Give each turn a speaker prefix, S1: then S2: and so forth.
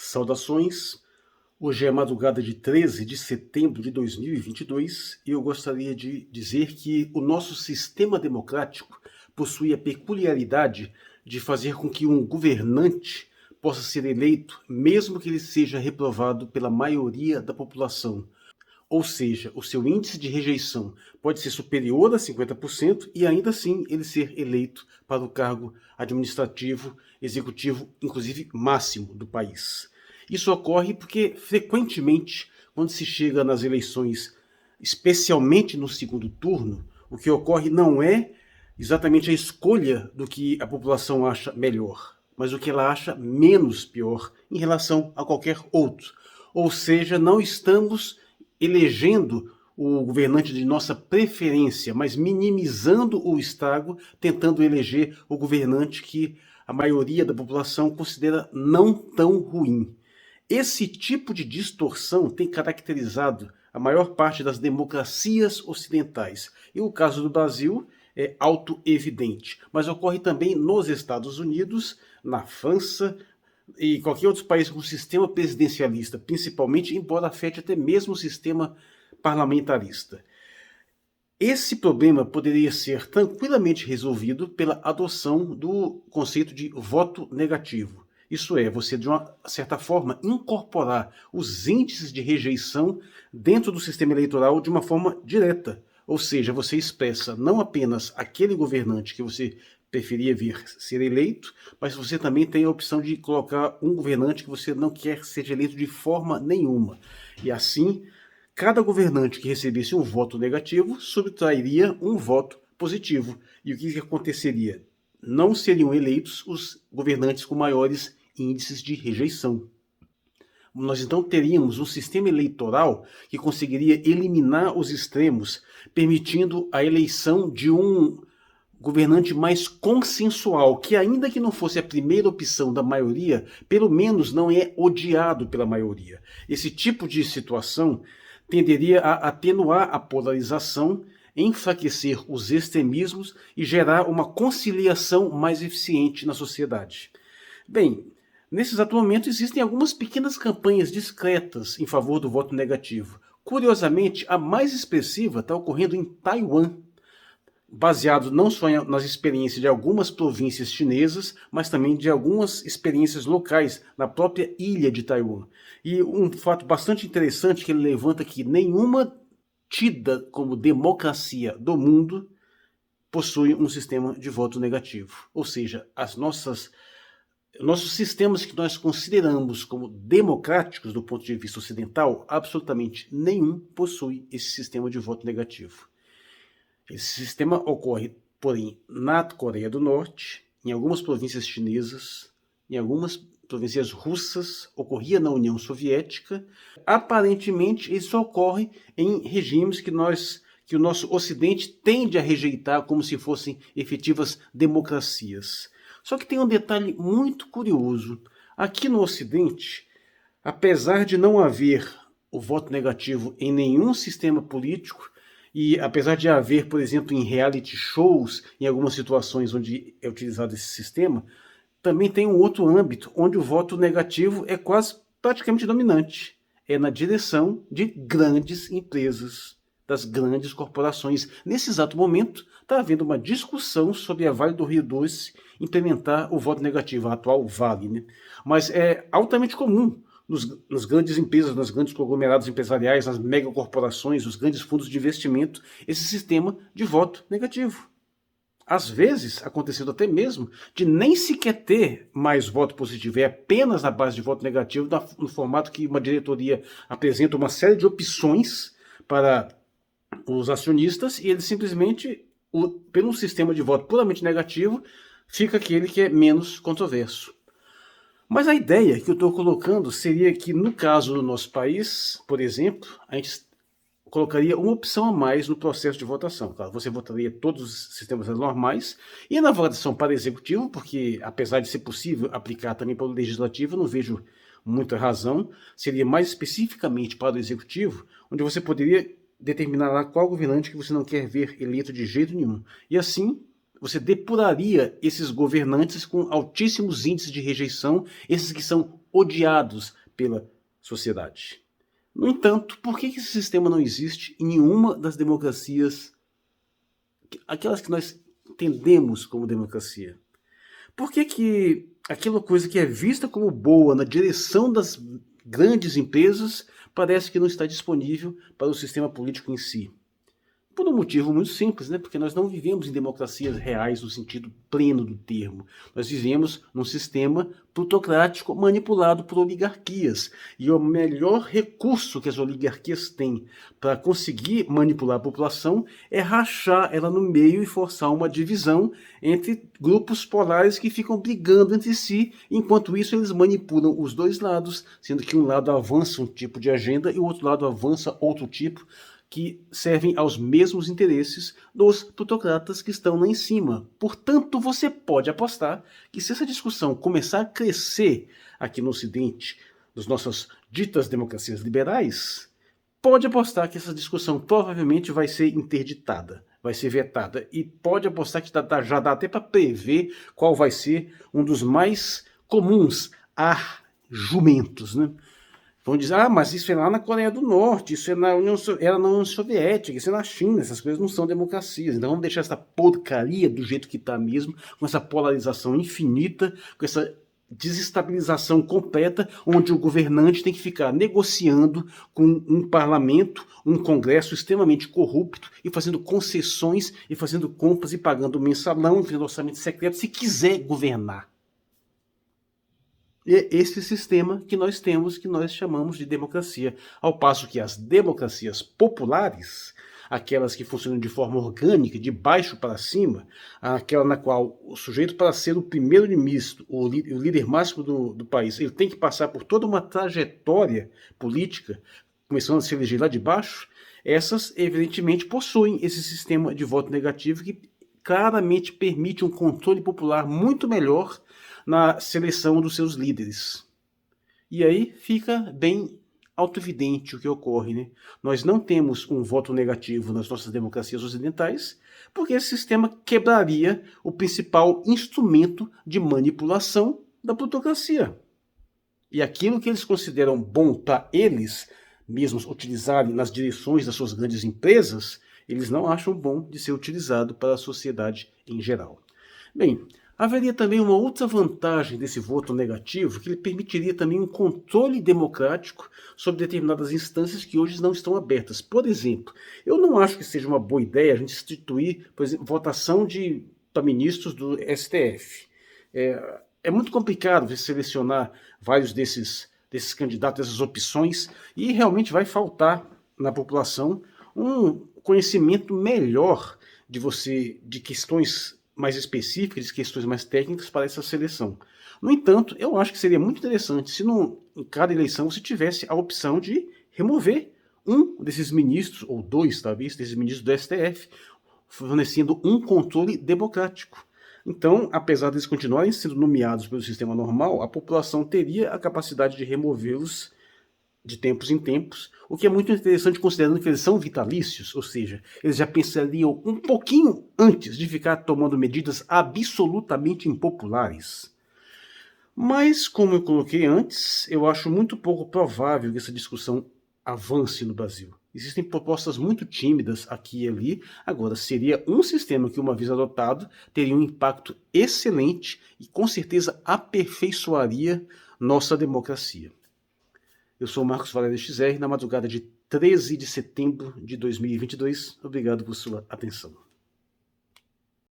S1: Saudações, hoje é a madrugada de 13 de setembro de 2022 e eu gostaria de dizer que o nosso sistema democrático possui a peculiaridade de fazer com que um governante possa ser eleito mesmo que ele seja reprovado pela maioria da população. Ou seja, o seu índice de rejeição pode ser superior a 50% e ainda assim ele ser eleito para o cargo administrativo, executivo, inclusive máximo do país. Isso ocorre porque frequentemente, quando se chega nas eleições, especialmente no segundo turno, o que ocorre não é exatamente a escolha do que a população acha melhor, mas o que ela acha menos pior em relação a qualquer outro. Ou seja, não estamos elegendo o governante de nossa preferência, mas minimizando o estrago, tentando eleger o governante que a maioria da população considera não tão ruim. Esse tipo de distorção tem caracterizado a maior parte das democracias ocidentais. E o caso do Brasil é autoevidente, mas ocorre também nos Estados Unidos, na França, e qualquer outro país com sistema presidencialista, principalmente, embora afete até mesmo o sistema parlamentarista. Esse problema poderia ser tranquilamente resolvido pela adoção do conceito de voto negativo. Isso é, você de uma certa forma incorporar os índices de rejeição dentro do sistema eleitoral de uma forma direta. Ou seja, você expressa não apenas aquele governante que você preferia ver ser eleito, mas você também tem a opção de colocar um governante que você não quer seja eleito de forma nenhuma. E assim, cada governante que recebesse um voto negativo subtrairia um voto positivo. E o que aconteceria? Não seriam eleitos os governantes com maiores índices de rejeição. Nós então teríamos um sistema eleitoral que conseguiria eliminar os extremos, permitindo a eleição de um governante mais consensual, que ainda que não fosse a primeira opção da maioria, pelo menos não é odiado pela maioria. Esse tipo de situação tenderia a atenuar a polarização, enfraquecer os extremismos e gerar uma conciliação mais eficiente na sociedade. Bem, nesse exato momento existem algumas pequenas campanhas discretas em favor do voto negativo. Curiosamente, a mais expressiva está ocorrendo em Taiwan, baseado não só nas experiências de algumas províncias chinesas, mas também de algumas experiências locais na própria ilha de Taiwan. E um fato bastante interessante que ele levanta que nenhuma tida como democracia do mundo possui um sistema de voto negativo. Ou seja, nossos sistemas que nós consideramos como democráticos do ponto de vista ocidental, absolutamente nenhum possui esse sistema de voto negativo. Esse sistema ocorre, porém, na Coreia do Norte, em algumas províncias chinesas, em algumas províncias russas, ocorria na União Soviética. Aparentemente, isso ocorre em regimes que o nosso Ocidente tende a rejeitar como se fossem efetivas democracias. Só que tem um detalhe muito curioso. Aqui no Ocidente, apesar de não haver o voto negativo em nenhum sistema político, e apesar de haver, por exemplo, em reality shows, em algumas situações onde é utilizado esse sistema, também tem um outro âmbito onde o voto negativo é quase praticamente dominante. É na direção de grandes empresas, das grandes corporações. Nesse exato momento, está havendo uma discussão sobre a Vale do Rio Doce implementar o voto negativo, a atual Vale, né? Mas é altamente comum nas grandes empresas, nos grandes conglomerados empresariais, nas megacorporações, os grandes fundos de investimento, esse sistema de voto negativo. Às vezes, acontecendo até mesmo, de nem sequer ter mais voto positivo, é apenas na base de voto negativo, no formato que uma diretoria apresenta uma série de opções para os acionistas e eles simplesmente, pelo sistema de voto puramente negativo, fica aquele que é menos controverso. Mas a ideia que eu estou colocando seria que, no caso do nosso país, por exemplo, a gente colocaria uma opção a mais no processo de votação. Claro, você votaria todos os sistemas normais e na votação para executivo, porque apesar de ser possível aplicar também para o legislativo, eu não vejo muita razão, seria mais especificamente para o executivo, onde você poderia determinar lá qual governante que você não quer ver eleito de jeito nenhum. E assim, você depuraria esses governantes com altíssimos índices de rejeição, esses que são odiados pela sociedade. No entanto, por que esse sistema não existe em nenhuma das democracias, aquelas que nós entendemos como democracia? Por que aquela coisa que é vista como boa na direção das grandes empresas parece que não está disponível para o sistema político em si? Por um motivo muito simples, né? Porque nós não vivemos em democracias reais no sentido pleno do termo. Nós vivemos num sistema plutocrático manipulado por oligarquias. E o melhor recurso que as oligarquias têm para conseguir manipular a população é rachar ela no meio e forçar uma divisão entre grupos polares que ficam brigando entre si. Enquanto isso, eles manipulam os dois lados, sendo que um lado avança um tipo de agenda e o outro lado avança outro tipo, que servem aos mesmos interesses dos plutocratas que estão lá em cima. Portanto, você pode apostar que se essa discussão começar a crescer aqui no Ocidente, nas nossas ditas democracias liberais, pode apostar que essa discussão provavelmente vai ser interditada, vai ser vetada. E pode apostar que já dá até para prever qual vai ser um dos mais comuns argumentos, né? Vão dizer, mas isso é lá na Coreia do Norte, isso é era na União Soviética, isso é na China, essas coisas não são democracias. Então vamos deixar essa porcaria do jeito que está mesmo, com essa polarização infinita, com essa desestabilização completa, onde o governante tem que ficar negociando com um parlamento, um congresso extremamente corrupto, e fazendo concessões, e fazendo compras, e pagando mensalão, e fazendo orçamento secreto, se quiser governar. É esse sistema que nós temos, que nós chamamos de democracia. Ao passo que as democracias populares, aquelas que funcionam de forma orgânica, de baixo para cima, aquela na qual o sujeito, para ser o primeiro-ministro, o líder máximo do país, ele tem que passar por toda uma trajetória política, começando a se eleger lá de baixo, essas evidentemente possuem esse sistema de voto negativo que claramente permite um controle popular muito melhor na seleção dos seus líderes. E aí fica bem autoevidente o que ocorre, né? Nós não temos um voto negativo nas nossas democracias ocidentais, porque esse sistema quebraria o principal instrumento de manipulação da plutocracia. E aquilo que eles consideram bom para eles mesmos utilizarem nas direções das suas grandes empresas, eles não acham bom de ser utilizado para a sociedade em geral. Bem, haveria também uma outra vantagem desse voto negativo, que ele permitiria também um controle democrático sobre determinadas instâncias que hoje não estão abertas. Por exemplo, eu não acho que seja uma boa ideia a gente instituir, por exemplo, votação para ministros do STF. É muito complicado você selecionar vários desses candidatos, essas opções, e realmente vai faltar na população um conhecimento melhor de questões mais específicas, de questões mais técnicas para essa seleção. No entanto, eu acho que seria muito interessante se em cada eleição você tivesse a opção de remover um desses ministros, ou dois talvez, desses ministros do STF, fornecendo um controle democrático. Então, apesar de eles continuarem sendo nomeados pelo sistema normal, a população teria a capacidade de removê-los de tempos em tempos, o que é muito interessante considerando que eles são vitalícios, ou seja, eles já pensariam um pouquinho antes de ficar tomando medidas absolutamente impopulares. Mas, como eu coloquei antes, eu acho muito pouco provável que essa discussão avance no Brasil. Existem propostas muito tímidas aqui e ali. Agora, seria um sistema que, uma vez adotado, teria um impacto excelente e com certeza aperfeiçoaria nossa democracia. Eu sou Marcos Valério XR, na madrugada de 13 de setembro de 2022. Obrigado por sua atenção.